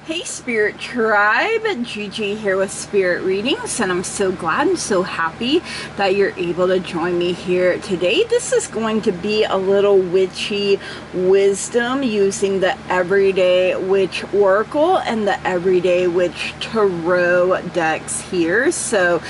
Hey Spirit Tribe, Gigi here with Spirit Readings, and I'm so glad and so happy that you're able to join me here today. This is going to be a little witchy wisdom using the Everyday Witch Oracle and the Everyday Witch Tarot decks here. So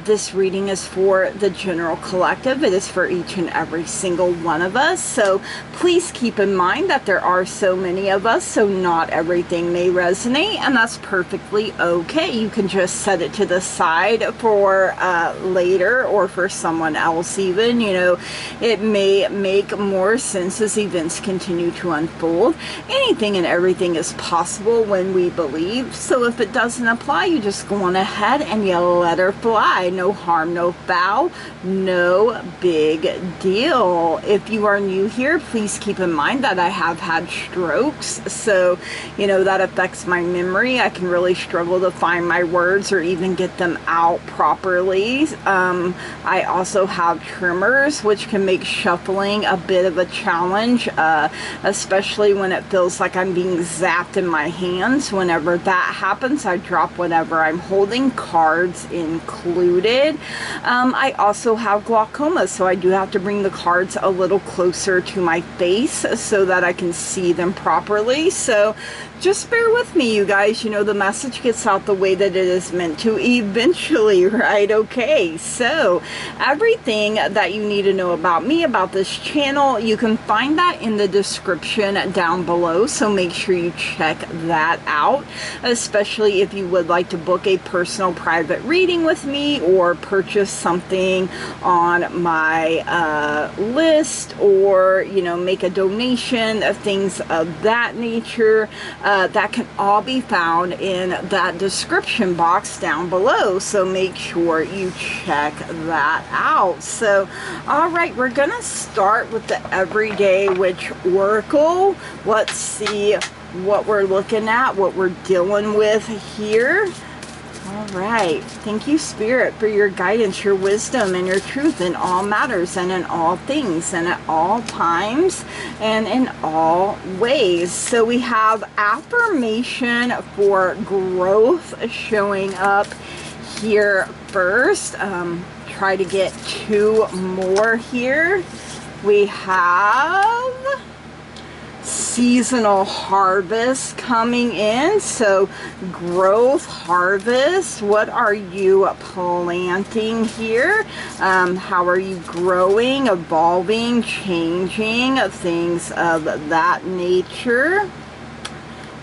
this reading is for the general collective. It is for each and every single one of us. So please keep in mind that there are so many of us, so not everything may resonate, and that's perfectly okay. You can just set it to the side for later, or for someone else even. You know, it may make more sense as events continue to unfold. Anything and everything is possible when we believe. So if it doesn't apply, you just go on ahead and you let her fly. No harm, no foul, no big deal. If you are new here, please keep in mind that I have had strokes, so you know that affects my memory. I can really struggle to find my words or even get them out properly. I also have tremors, which can make shuffling a bit of a challenge, especially when it feels like I'm being zapped in my hands. Whenever that happens, I drop whatever I'm holding, cards included. I also have glaucoma, so I do have to bring the cards a little closer to my face so that I can see them properly. So just bear with me, you guys. You know, the message gets out the way that it is meant to eventually, right? Okay, so everything that you need to know about me, about this channel, you can find that in the description down below, so make sure you check that out, especially if you would like to book a personal private reading with me or purchase something on my list, or, you know, make a donation, things of that nature. That can all be found in that description box down below, so make sure you check that out. So alright, we're gonna start with the Everyday Witch Oracle. Let's see what we're looking at, what we're dealing with here. Alright, thank you Spirit for your guidance, your wisdom, and your truth in all matters and in all things and at all times and in all ways. So we have affirmation for growth showing up here first. Try to get two more here. We have seasonal harvest coming in. So growth, harvest, what are you planting here? How are you growing, evolving, changing, things of that nature?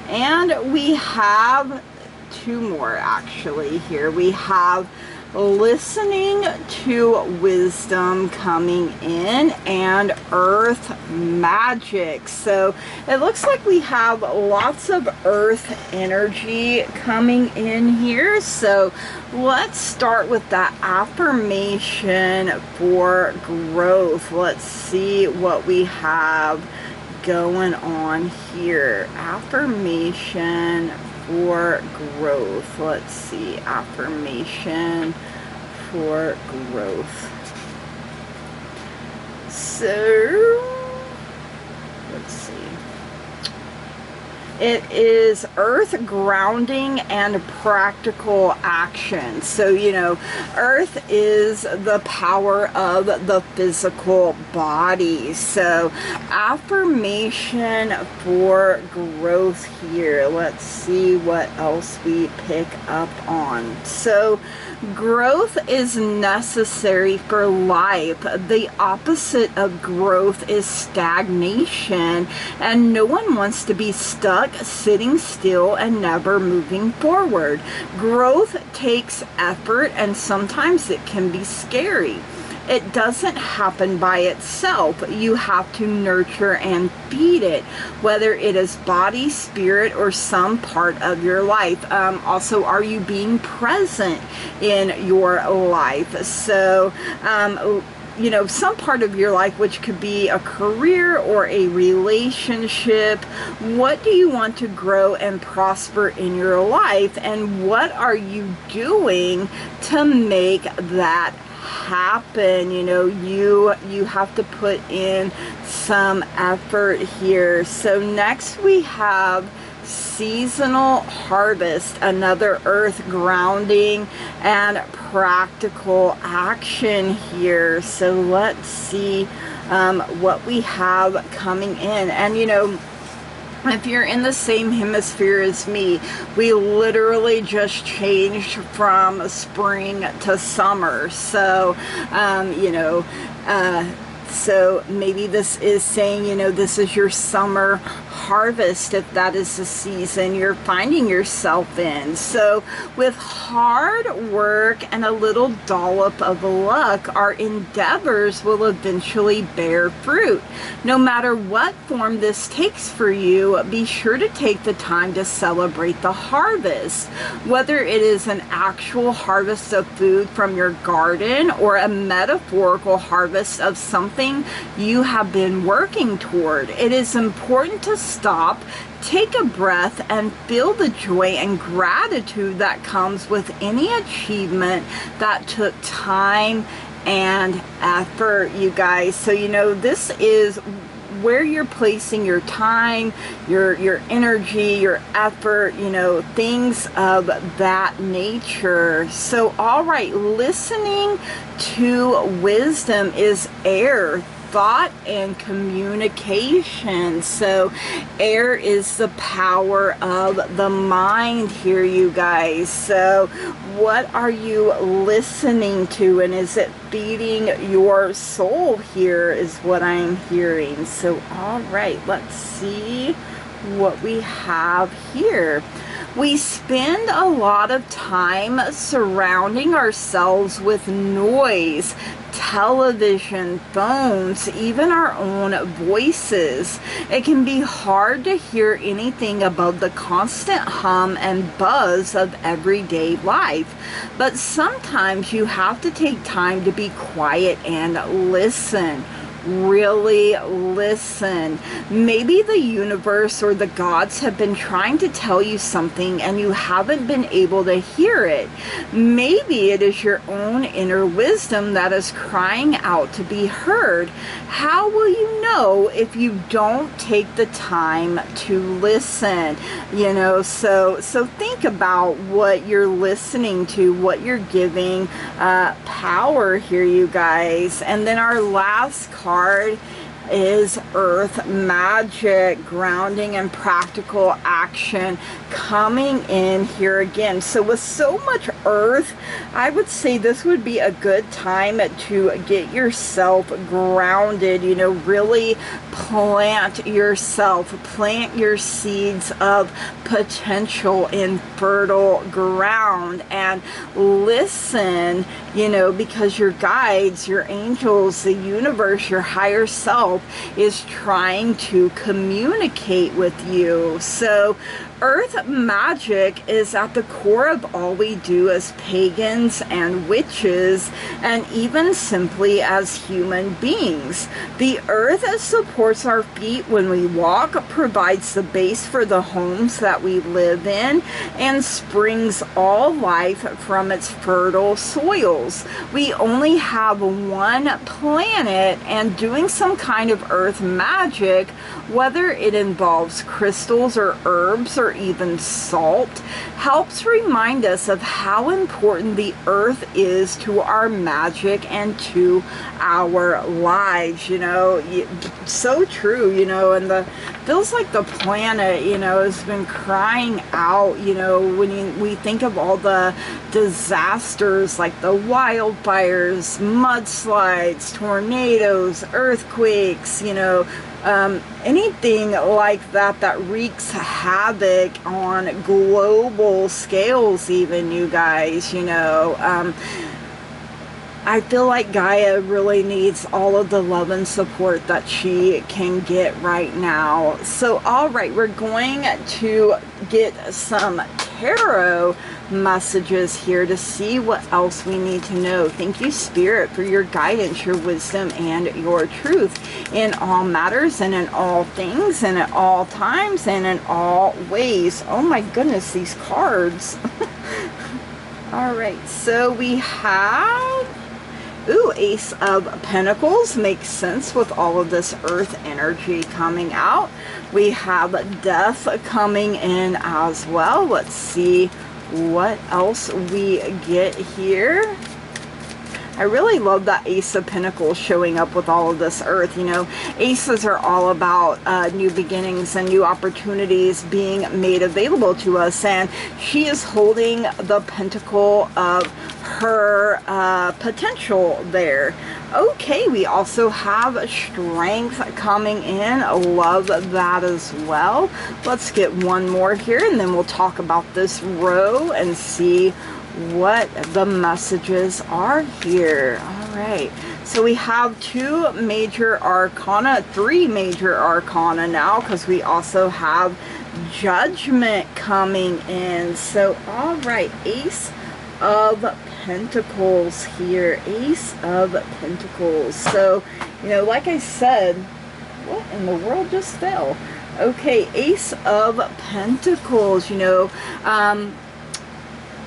And we have two more actually here. We have listening to wisdom coming in, and earth magic. So it looks like we have lots of earth energy coming in here. So let's start with that affirmation for growth. Let's see what we have going on here. Affirmation for growth. Let's see, affirmation for growth. So let's see. It is earth grounding and practical action. So, you know, earth is the power of the physical body. So affirmation for growth here. Let's see what else we pick up on. So growth is necessary for life. The opposite of growth is stagnation, and no one wants to be stuck sitting still and never moving forward. Growth takes effort, and sometimes it can be scary. It doesn't happen by itself. You have to nurture and feed it, whether it is body, spirit, or some part of your life. Also, are you being present in your life? So, you know, some part of your life, which could be a career or a relationship. What do you want to grow and prosper in your life, and what are you doing to make that happen? You know, you have to put in some effort here. So next we have seasonal harvest, another earth grounding and practical action here. So let's see what we have coming in. And you know, if you're in the same hemisphere as me, we literally just changed from spring to summer. So you know, so maybe this is saying, you know, this is your summer harvest, if that is the season you're finding yourself in. So with hard work and a little dollop of luck, our endeavors will eventually bear fruit. No matter what form this takes for you, be sure to take the time to celebrate the harvest. Whether it is an actual harvest of food from your garden or a metaphorical harvest of something you have been working toward, it is important to stop, take a breath, and feel the joy and gratitude that comes with any achievement that took time and effort, you guys. So, you know, this is where you're placing your time, your energy, your effort, you know, things of that nature. So, all right, listening to wisdom is air, thought and communication. So air is the power of the mind here, you guys. So what are you listening to, and is it feeding your soul here, is what I'm hearing. So all right, let's see what we have here. We spend a lot of time surrounding ourselves with noise, television, phones, even our own voices. It can be hard to hear anything above the constant hum and buzz of everyday life. But sometimes you have to take time to be quiet and listen. Really listen. Maybe the universe or the gods have been trying to tell you something and you haven't been able to hear it. Maybe it is your own inner wisdom that is crying out to be heard. How will you know if you don't take the time to listen? You know, so think about what you're listening to, what you're giving power here, you guys. And then our last card is Earth Magic, grounding and practical action coming in here again. So with so much Earth, I would say this would be a good time to get yourself grounded, you know, really plant yourself, plant your seeds of potential in fertile ground, and listen, you know, because your guides, your angels, the universe, your higher self is trying to communicate with you. So Earth magic is at the core of all we do as pagans and witches, and even simply as human beings. The earth supports our feet when we walk, provides the base for the homes that we live in, and springs all life from its fertile soils. We only have one planet, and doing some kind of earth magic, whether it involves crystals or herbs or even salt, helps remind us of how important the earth is to our magic and to our lives. You know, so true, you know, and feels like the planet, you know, has been crying out, you know, when we think of all the disasters like the wildfires, mudslides, tornadoes, earthquakes, you know, anything like that that wreaks havoc on global scales even, you guys, you know. I feel like Gaia really needs all of the love and support that she can get right now. So, all right, we're going to get some tarot messages here to see what else we need to know. Thank you, Spirit, for your guidance, your wisdom, and your truth in all matters and in all things and at all times and in all ways. Oh my goodness, these cards. All right, so we have Ooh, Ace of Pentacles makes sense with all of this earth energy coming out. We have death coming in as well. Let's see what else we get here. I really love that Ace of Pentacles showing up with all of this earth. You know, aces are all about new beginnings and new opportunities being made available to us. And she is holding the pentacle of her potential there. Okay, we also have strength coming in. I love that as well. Let's get one more here and then we'll talk about this row and see what the messages are here. All right, so we have two major arcana, three major arcana now, because we also have Judgment coming in. So all right, Ace of Pentacles here, Ace of Pentacles. So, you know, like I said, what in the world just fell? Okay, Ace of Pentacles, you know,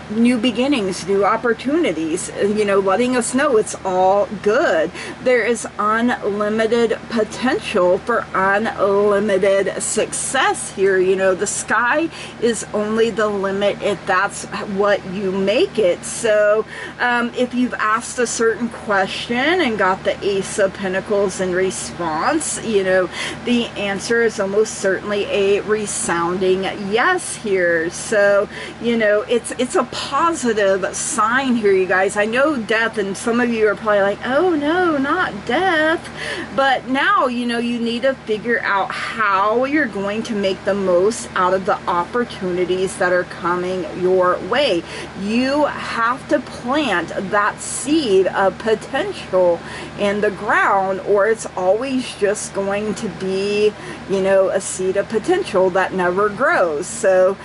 new beginnings, new opportunities, you know, letting us know it's all good. There is unlimited potential for unlimited success here. You know, the sky is only the limit if that's what you make it. So if you've asked a certain question and got the Ace of Pentacles in response, you know, the answer is almost certainly a resounding yes here. So, you know, it's a positive sign here, you guys. I know death, and some of you are probably like, oh no, not death. But now, you know, you need to figure out how you're going to make the most out of the opportunities that are coming your way. You have to plant that seed of potential in the ground, or it's always just going to be, you know, a seed of potential that never grows. So,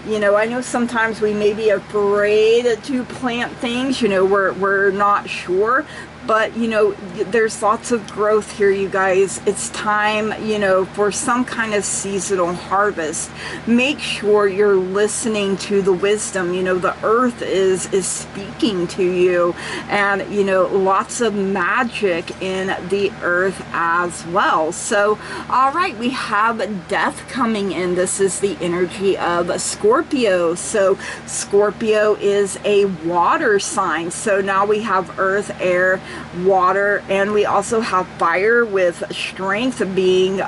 you know, I know sometimes we may be afraid to plant things, you know, we're not sure, but you know, there's lots of growth here, you guys. It's time, you know, for some kind of seasonal harvest. Make sure you're listening to the wisdom. You know, the earth is speaking to you, and you know, lots of magic in the earth as well. So all right, we have death coming in. This is the energy of Scorpio. So Scorpio is a water sign. So now we have earth, air, water, and we also have fire with strength being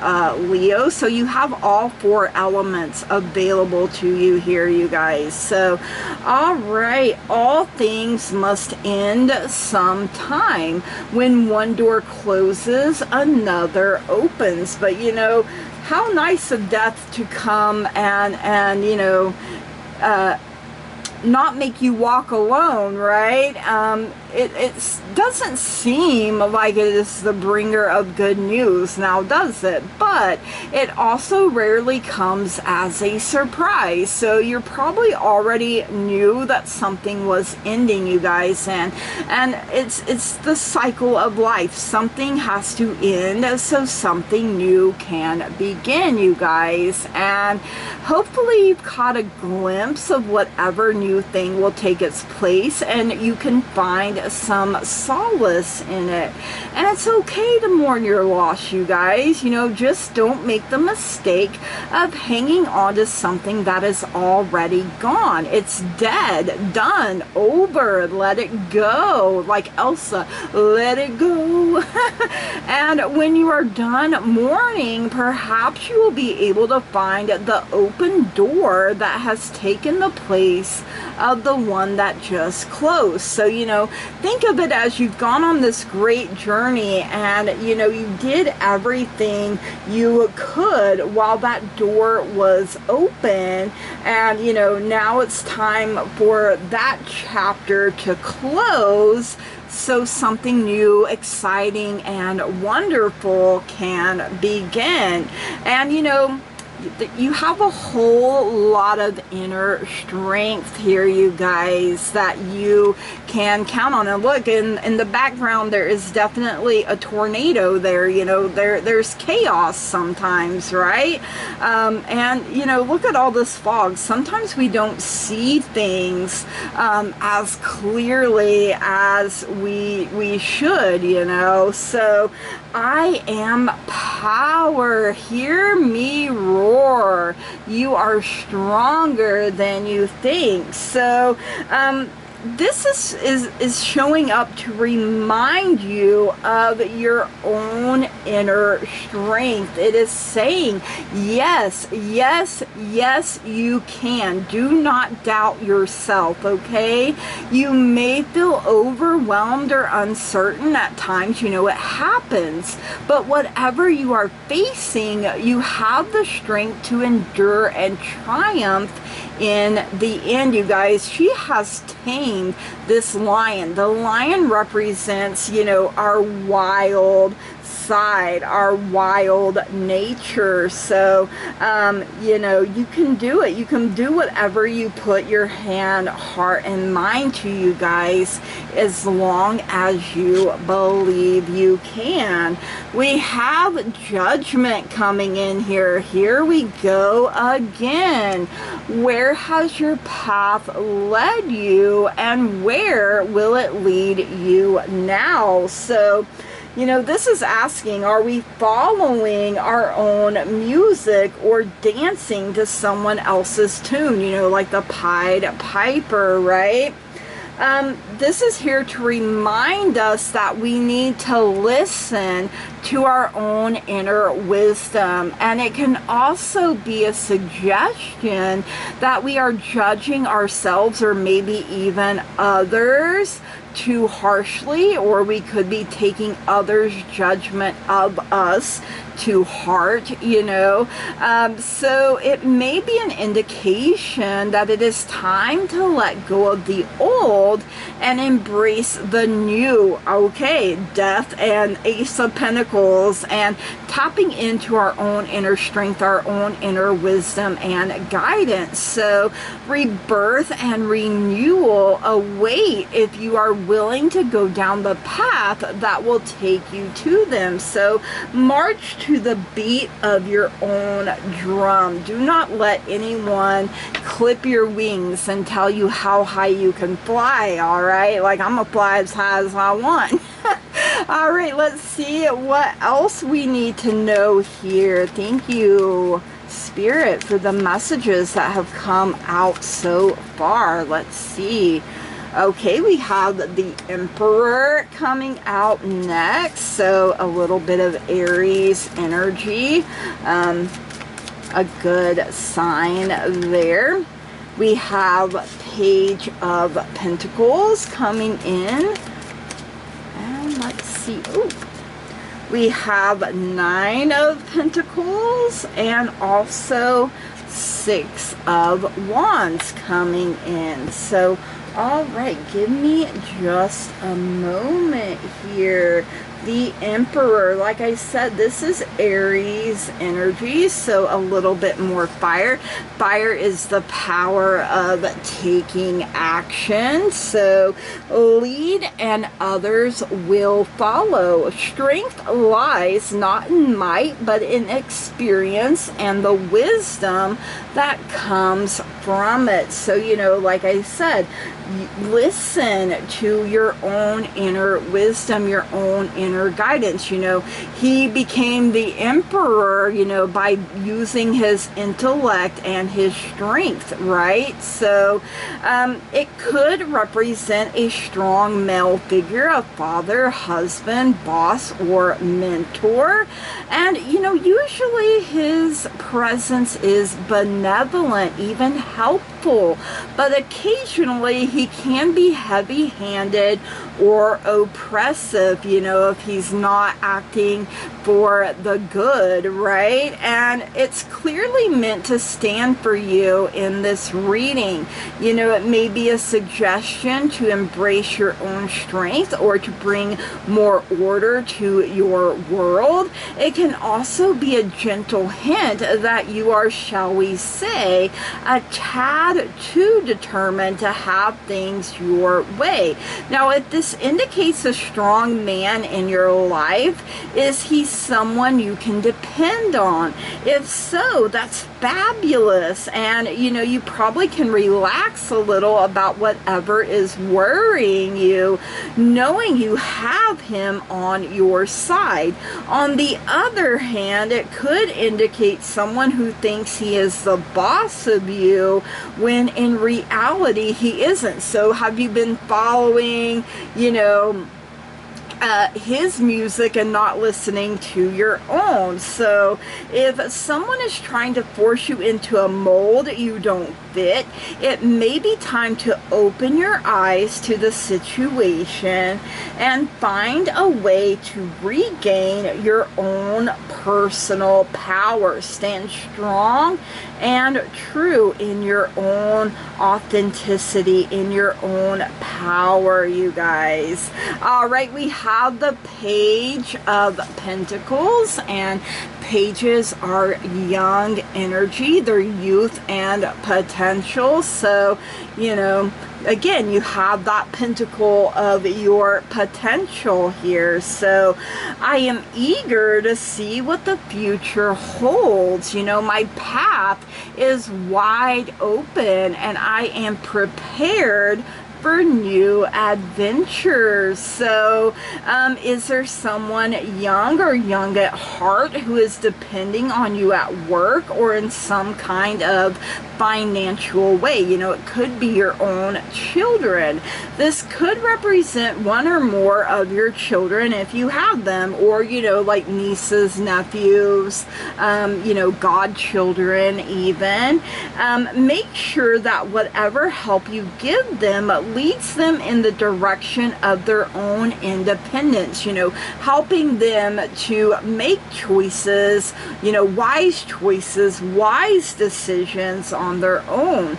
Leo. So you have all four elements available to you here, you guys. So all right, all things must end sometime. When one door closes, another opens. But you know, how nice of death to come and you know, not make you walk alone, right? It doesn't seem like it is the bringer of good news now, does it? But it also rarely comes as a surprise. So you probably already knew that something was ending, you guys, and it's the cycle of life. Something has to end so something new can begin, you guys. And hopefully you've caught a glimpse of whatever new thing will take its place, and you can find some solace in it. And it's okay to mourn your loss, you guys. You know, just don't make the mistake of hanging on to something that is already gone. It's dead, done, over. Let it go. Like Elsa, let it go. And when you are done mourning, perhaps you will be able to find the open door that has taken the place of the one that just closed. So, you know, think of it as you've gone on this great journey, and you know, you did everything you could while that door was open, and you know, now it's time for that chapter to close so something new, exciting, and wonderful can begin. And you know, you have a whole lot of inner strength here, you guys, that you can count on. And look, in the background, there is definitely a tornado there. You know, there's chaos sometimes, right? And, you know, look at all this fog. Sometimes we don't see things as clearly as we should, you know. So I am power. Hear me roar. You are stronger than you think. So this is showing up to remind you of your own inner strength. It is saying, yes, yes, yes, you can. Do not doubt yourself, okay? You may feel overwhelmed or uncertain at times. You know, it happens. But whatever you are facing, you have the strength to endure and triumph in the end, you guys. She has tamed this lion. The lion represents, you know, our wild side, our wild nature. So, you know, you can do it. You can do whatever you put your hand, heart, and mind to, you guys, as long as you believe you can. We have judgment coming in here. Here we go again. Where has your path led you, and where will it lead you now? So, you know, this is asking, are we following our own music or dancing to someone else's tune? You know, like the Pied Piper, right? This is here to remind us that we need to listen to our own inner wisdom. And it can also be a suggestion that we are judging ourselves, or maybe even others, too harshly, or we could be taking others' judgment of us to heart, you know. So it may be an indication that it is time to let go of the old and embrace the new. Okay, Death and Ace of Pentacles, and tapping into our own inner strength, our own inner wisdom and guidance. So rebirth and renewal await if you are willing to go down the path that will take you to them. So march to the beat of your own drum. Do not let anyone clip your wings and tell you how high you can fly, all right? Like, I'm gonna fly as high as I want. All right, let's see what else we need to know here. Thank you, Spirit, for the messages that have come out so far. Let's see. Okay, we have the Emperor coming out next. So a little bit of Aries energy. A good sign there. We have Page of Pentacles coming in. And let's see. Ooh. We have 9 of Pentacles and also 6 of Wands coming in. So, all right, give me just a moment here. The Emperor, like I said, this is Aries energy, so a little bit more fire. Fire is the power of taking action. So lead and others will follow. Strength lies not in might, but in experience and the wisdom that comes from it. So, you know, like I said, listen to your own inner wisdom, your own inner guidance. You know, he became the emperor, you know, by using his intellect and his strength, right? So it could represent a strong male figure, a father, husband, boss, or mentor. And, you know, usually his presence is benevolent, even helpful. helpful, but occasionally he can be heavy-handed or oppressive, you know, if he's not acting for the good, right? And it's clearly meant to stand for you in this reading. You know, it may be a suggestion to embrace your own strength or to bring more order to your world. It can also be a gentle hint that you are, shall we say, a tad too determined to have things your way. Now, if this indicates a strong man in your life, is he someone you can depend on? If so, that's fabulous, and you know, you probably can relax a little about whatever is worrying you, knowing you have him on your side. On the other hand, it could indicate someone who thinks he is the boss of you when in reality he isn't. So have you been following, you know, his music and not listening to your own? So if someone is trying to force you into a mold you don't fit, it may be time to open your eyes to the situation and find a way to regain your own personal power. Stand strong and true in your own authenticity, in your own power, you guys. All right, we have the Page of Pentacles, and pages are young energy, they're youth and potential. So, you know, again, you have that pentacle of your potential here. So I am eager to see what the future holds. You know, my path is wide open and I am prepared for new adventures. So is there someone young or young at heart who is depending on you at work or in some kind of financial way? You know, it could be your own children. This could represent one or more of your children if you have them, or, you know, like nieces, nephews, you know, godchildren even. Make sure that whatever help you give them leads them in the direction of their own independence, you know, helping them to make choices, you know, wise choices, wise decisions on their own,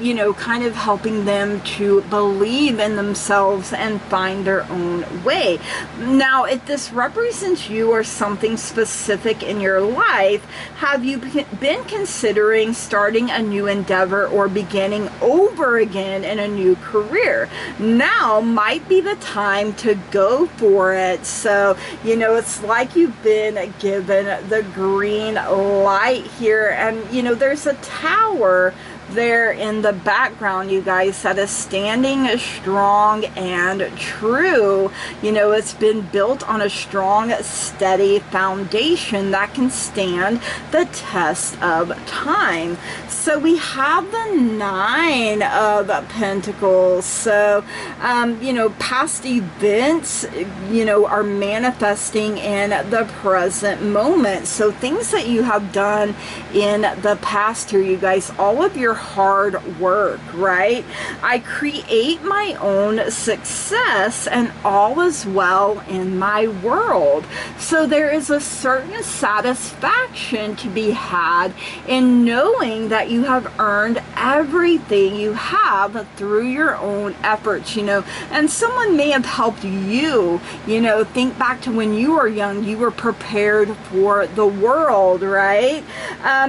you know, kind of helping them to believe in themselves and find their own way. Now, if this represents you or something specific in your life, have you been considering starting a new endeavor or beginning over again in a new career? Now might be the time to go for it. So, you know, it's like you've been given the green light here, and you know, there's a tower there in the background, you guys, that is standing strong and true. You know, it's been built on a strong, steady foundation that can stand the test of time. So we have the Nine of Pentacles. So, you know, past events, you know, are manifesting in the present moment. So things that you have done in the past here, you guys, all of your hard work, right? I create my own success and all is well in my world. So there is a certain satisfaction to be had in knowing that you have earned everything you have through your own efforts, you know, and someone may have helped you, you know, think back to when you were young, you were prepared for the world, right?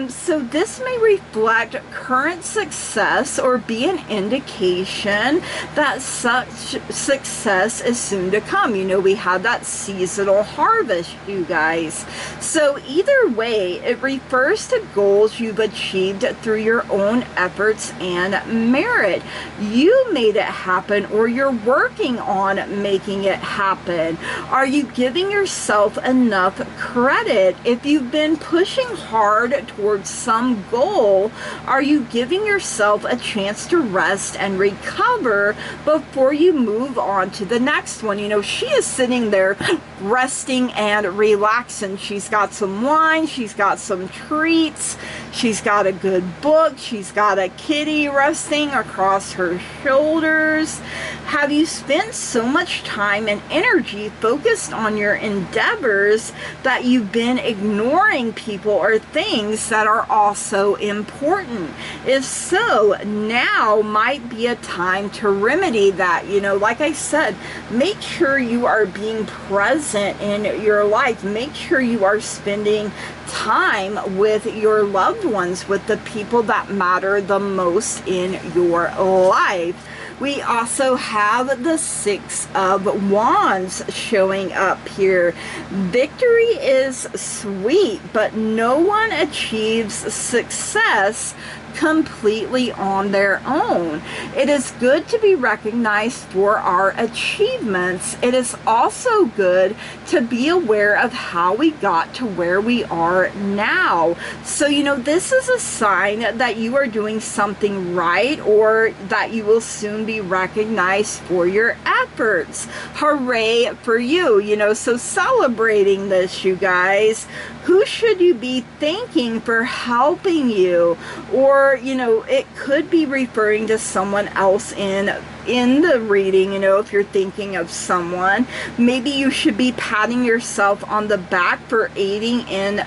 So this may reflect current success or be an indication that such success is soon to come. You know, we had that seasonal harvest, you guys. So either way, it refers to goals you've achieved through your own efforts and merit. You made it happen, or you're working on making it happen. Are you giving yourself enough credit? If you've been pushing hard towards some goal, are you giving giving yourself a chance to rest and recover before you move on to the next one. You know, she is sitting there resting and relaxing. She's got some wine, she's got some treats, she's got a good book, she's got a kitty resting across her shoulders. Have you spent so much time and energy focused on your endeavors that you've been ignoring people or things that are also important? If so, now might be a time to remedy that. You know, like I said, make sure you are being present in your life. Make sure you are spending time with your loved ones, with the people that matter the most in your life. We also have the Six of Wands showing up here. Victory is sweet, but no one achieves success completely on their own. It is good to be recognized for our achievements. It is also good to be aware of how we got to where we are now. So, you know, this is a sign that you are doing something right, or that you will soon be recognized for your efforts. Hooray for you, you know, so celebrating this, you guys. Who should you be thanking for helping you? Or, you know, it could be referring to someone else in the reading. You know, if you're thinking of someone, maybe you should be patting yourself on the back for aiding in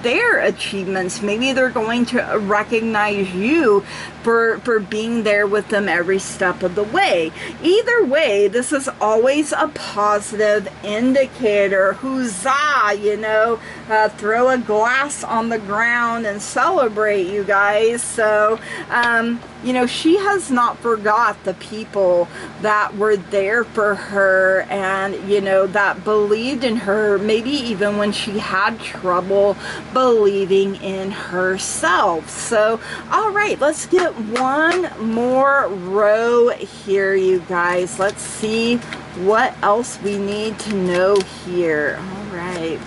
their achievements. Maybe they're going to recognize you for being there with them every step of the way. Either way, this is always a positive indicator. Huzzah, you know, throw a glass on the ground and celebrate, you guys. So, you know, she has not forgot the people that were there for her and, you know, that believed in her, maybe even when she had trouble believing in herself. So, all right, let's get one more row here, you guys. Let's see what else we need to know here. All right.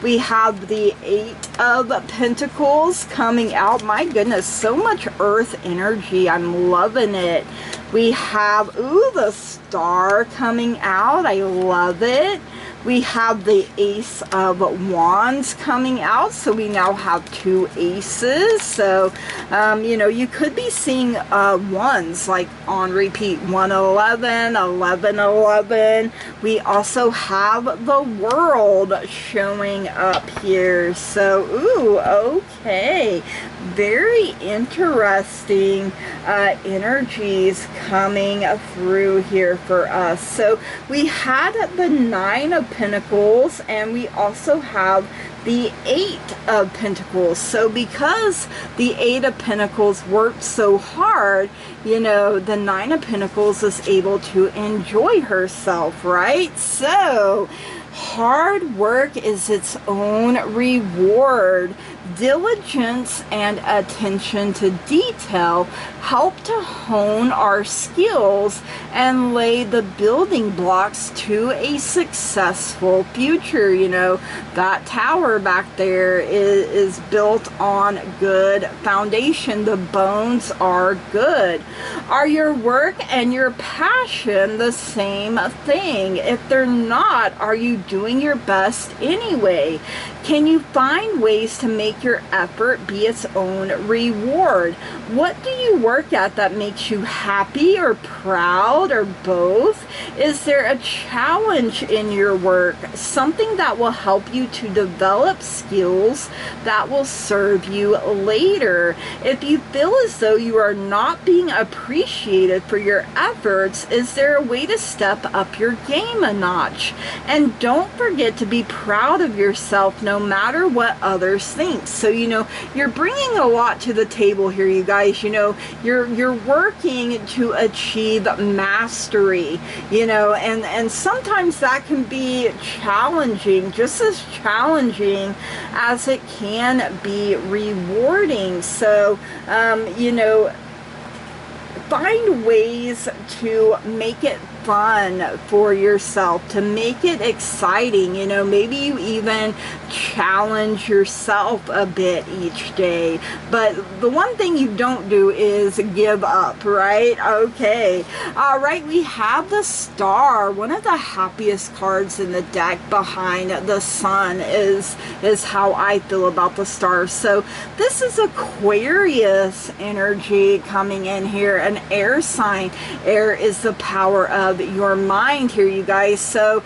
We have the Eight of Pentacles coming out. My goodness, so much earth energy. I'm loving it. We have, ooh, the Star coming out. I love it. We have the Ace of Wands coming out. So we now have two aces. So, you know, you could be seeing ones like on repeat. 111, 1111. We also have the World showing up here. So, ooh, okay. Very interesting energies coming through here for us. So we had the Nine of Pentacles, and we also have the Eight of Pentacles. So because the Eight of Pentacles worked so hard, you know, the Nine of Pentacles is able to enjoy herself, right? So hard work is its own reward. Diligence and attention to detail help to hone our skills and lay the building blocks to a successful future. You know, that tower back there is built on good foundation. The bones are good. Are your work and your passion the same thing? If they're not, are you doing your best anyway? Can you find ways to make your effort be its own reward? What do you work at that makes you happy or proud, or both? Is there a challenge in your work? Something that will help you to develop skills that will serve you later? If you feel as though you are not being appreciated for your efforts, is there a way to step up your game a notch? And don't forget to be proud of yourself no matter what others think. So, you know, you're bringing a lot to the table here, you guys. You know, you're working to achieve mastery, you know, and sometimes that can be challenging, just as challenging as it can be rewarding. So, you know, find ways to make it fun for yourself, to make it exciting. You know, maybe you even challenge yourself a bit each day. But the one thing you don't do is give up, right? Okay. All right, we have the Star, one of the happiest cards in the deck behind the Sun is how I feel about the Star. So this is Aquarius energy coming in here, an air sign. Air is the power of your mind here, you guys. So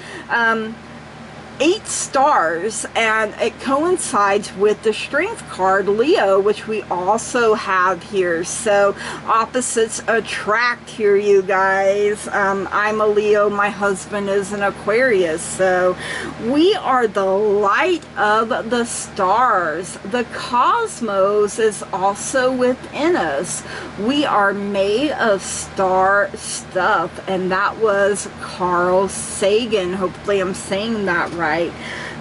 8 stars, and it coincides with the strength card Leo, which we also have here. So opposites attract here, you guys. I'm a Leo, my husband is an Aquarius, so we are the light of the stars. The cosmos is also within us. We are made of star stuff, and that was Carl Sagan. Hopefully I'm saying that right.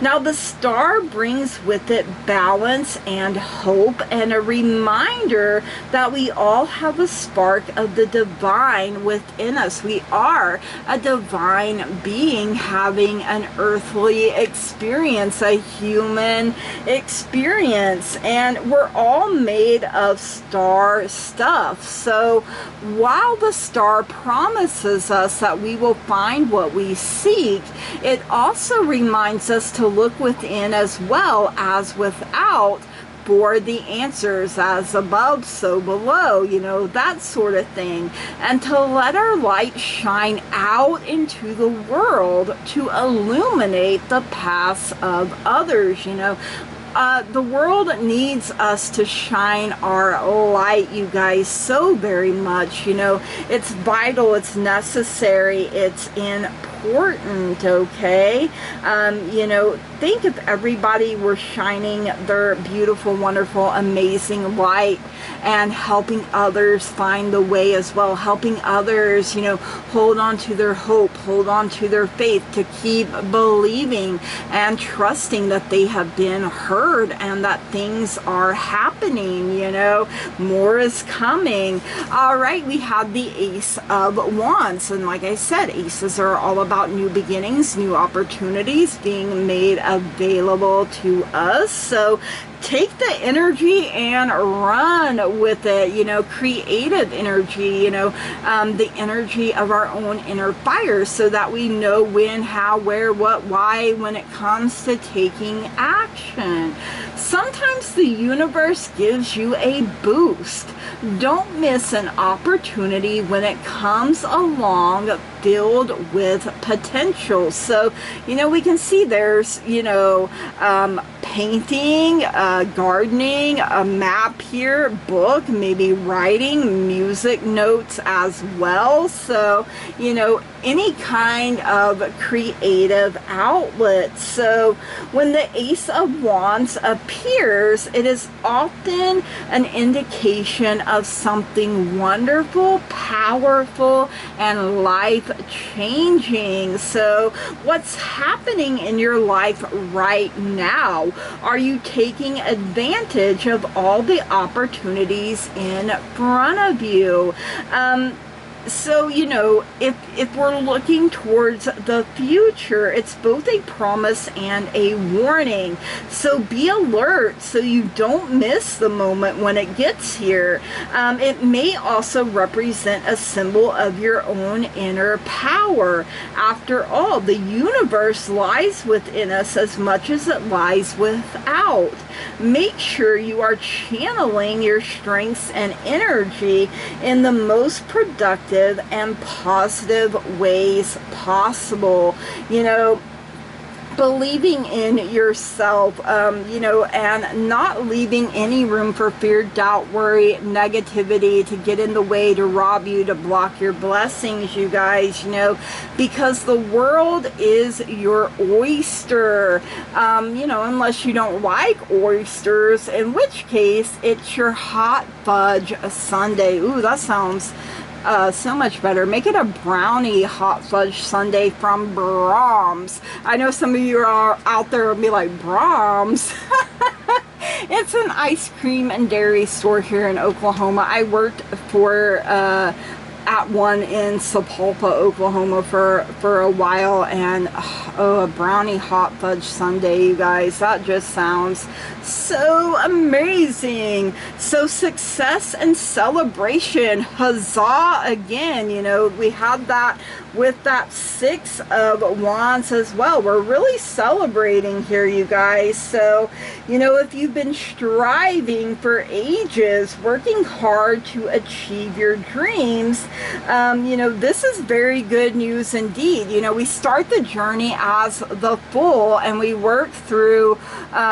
Now the Star brings with it balance and hope, and a reminder that we all have a spark of the divine within us. We are a divine being having an earthly experience, a human experience, and we're all made of star stuff. So while the Star promises us that we will find what we seek, it also reminds us to look within as well as without for the answers, as above so below, you know, that sort of thing, and to let our light shine out into the world to illuminate the paths of others. You know, the world needs us to shine our light, you guys, so very much. You know, it's vital, it's necessary, it's important, okay? You know, think if everybody were shining their beautiful, wonderful, amazing light and helping others find the way as well, helping others, you know, hold on to their hope, hold on to their faith, to keep believing and trusting that they have been heard and that things are happening. You know, more is coming. All right, we have the Ace of Wands, and like I said, aces are all about new beginnings, new opportunities being made available to us. So take the energy and run with it, you know, creative energy, you know, the energy of our own inner fire, so that we know when, how, where, what, why when it comes to taking action. Sometimes the universe gives you a boost. Don't miss an opportunity when it comes along filled with potential. So, you know, we can see there's, you know, painting, gardening, a map here, book, maybe writing, music notes as well. So, you know, any kind of creative outlet. So when the Ace of Wands appears, it is often an indication of something wonderful, powerful, and life-changing. So what's happening in your life right now? Are you taking advantage of all the opportunities in front of you? So, you know, if we're looking towards the future, it's both a promise and a warning. So be alert so you don't miss the moment when it gets here. It may also represent a symbol of your own inner power. After all, the universe lies within us as much as it lies without. Make sure you are channeling your strengths and energy in the most productive and positive ways possible. You know, believing in yourself, you know, and not leaving any room for fear, doubt, worry, negativity to get in the way, to rob you, to block your blessings, you guys, you know, because the world is your oyster, you know, unless you don't like oysters, in which case it's your hot fudge sundae. Ooh, that sounds so much better. Make it a brownie hot fudge sundae from Brahms. I know some of you are out there and be like, Brahms? It's an ice cream and dairy store here in Oklahoma. I worked for at one in Sapulpa, Oklahoma for a while, and oh, a brownie hot fudge sundae, you guys, that just sounds so amazing. So success and celebration, huzzah again. You know, we had that with that 6 of Wands as well. We're really celebrating here, you guys. So, you know, if you've been striving for ages, working hard to achieve your dreams, you know, this is very good news indeed. You know, we start the journey as the Fool, and we work through,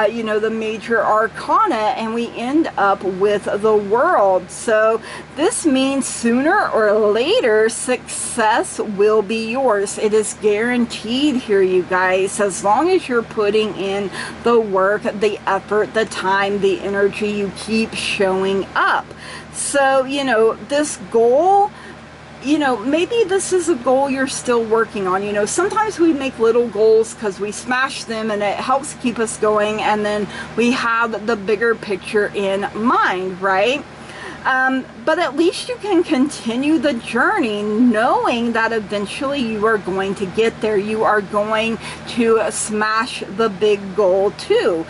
you know, the major arcana, and we end up with the World. So this means sooner or later, success will be yours. It is guaranteed here, you guys, as long as you're putting in the work, the effort, the time, the energy, you keep showing up. So, you know, this goal, you know, maybe this is a goal you're still working on. You know, sometimes we make little goals because we smash them and it helps keep us going, and then we have the bigger picture in mind, right? But at least you can continue the journey knowing that eventually you are going to get there. You are going to smash the big goal too.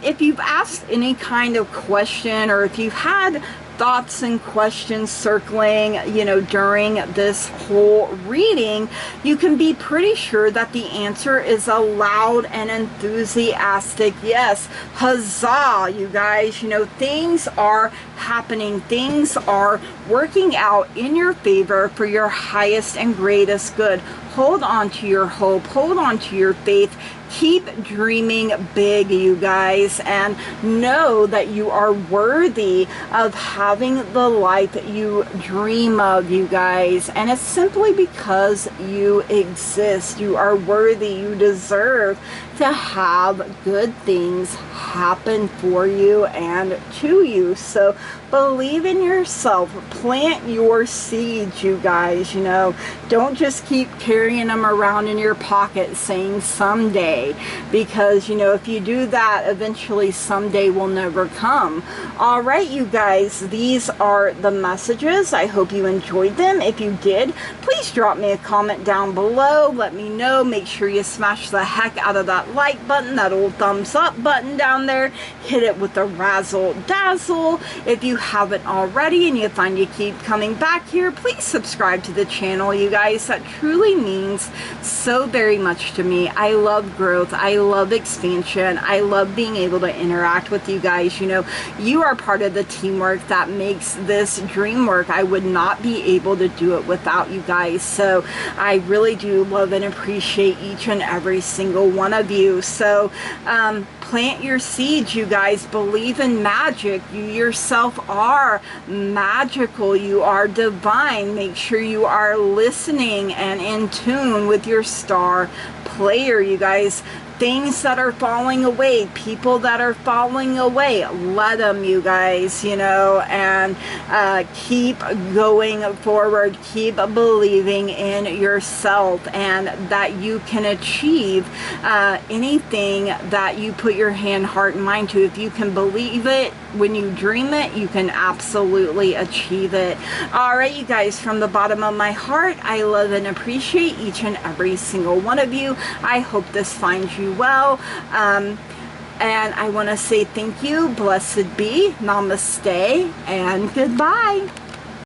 If you've asked any kind of question, or if you've had thoughts and questions circling, you know, during this whole reading, you can be pretty sure that the answer is a loud and enthusiastic yes. Huzzah, you guys. You know, things are happening. Things are working out in your favor for your highest and greatest good. Hold on to your hope. Hold on to your faith. Keep dreaming big, you guys, and know that you are worthy of having the life you dream of, you guys. And it's simply because you exist. You are worthy. You deserve to have good things happen for you and to you. So believe in yourself. Plant your seeds, you guys. You know, don't just keep carrying them around in your pocket saying someday, because, you know, if you do that, eventually someday will never come. All right, you guys, these are the messages. I hope you enjoyed them. If you did, please drop me a comment down below. Let me know. Make sure you smash the heck out of that like button, that old thumbs up button down there. Hit it with the razzle dazzle. If you haven't already and you find you keep coming back here, please subscribe to the channel, you guys. That truly means so very much to me. I love growth. I love expansion. I love being able to interact with you guys. You know, you are part of the teamwork that makes this dream work. I would not be able to do it without you guys. So I really do love and appreciate each and every single one of you. So plant your seeds, you guys. Believe in magic. You yourself are magical. You are divine. Make sure you are listening and in tune with your star player, you guys. Things that are falling away, people that are falling away, let them, you guys, you know, and keep going forward. Keep believing in yourself and that you can achieve anything that you put your hand, heart, and mind to. If you can believe it, when you dream it, you can absolutely achieve it. All right, you guys, from the bottom of my heart, I love and appreciate each and every single one of you. I hope this finds you well. And I want to say thank you, blessed be, namaste, and goodbye.